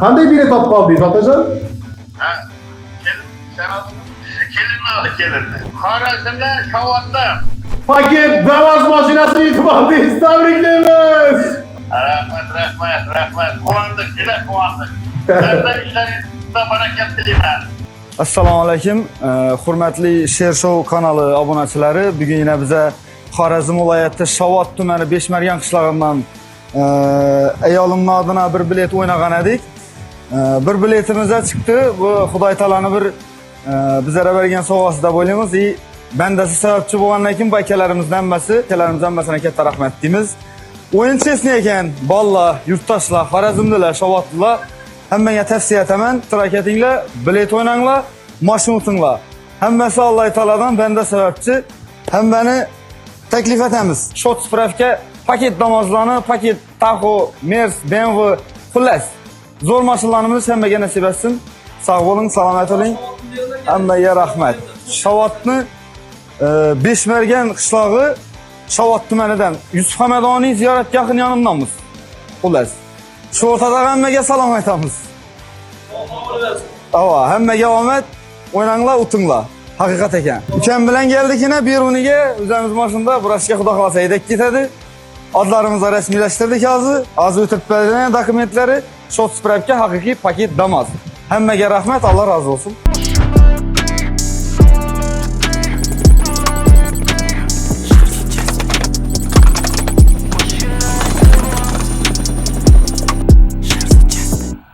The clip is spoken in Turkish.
Qanday bilet olib qoldingiz, otajon? Ha, kelin aldı kelinni. Xorazmda, Shovotda. Paket Damas mashinasini yutib oldingiz. Tabriklaymiz. Rahmat. Quvondik, juda quvondik. Sizlar ishlaringizda barakat tilayman. Assalomu alaykum. Hurmatli Sher Show kanali obunachilari, bugun yana biza Xorazm viloyati Shovot tumani Beshmargan qishlog'idan ayolimning adına bir bilet o'ynagan edik. Bir biletimiz chiqdi. Bu Xudoy taolani bir bizlarga bergan sovg'asi deb o'ylaymiz. Bandasi sababchi bo'lgandan keyin bu akalarimizdan hammasini katta rahmat deymiz. O'yin chesni ekan, bolalar, yurtdoshlar, Xorazmdalar, Shovotlilar hammaga tavsiya etaman. Ishtirok etinglar, bilet o'ynanglar, mashina o'tinglar. Hammasi Alloh taoladan banda sababchi. Hammani taklif etamiz. Shot spravka, paket namozlarni, paket Tahoe, Merz, BMW, xullas. Zo'r mashinalarimiz hammaga nasib etsin. Sog' bo'ling, salomat bo'ling. Hammaga rahmat. Shovotni Beshmargan qishlog'i Shovot tumanidan Yusuf Hamadoniy ziyoratgohi yonimdamiz. Xullas. Shu o'rtada hammaga salom aytamiz. Hammaga omad, o'ynanglar, o'tinglar. Haqiqat ekan. Ukam bilan keldikina Beruniga o'zimiz mashinada burashga xudo xolasa haydab ketadi. Adlarimizni rasmiylashtirdik hozir. Hozir o'tirib bergan dokumentlari Shot spravka haqiqiy paket Damas. Hammaga rahmat, Alloh rozi bo'lsin.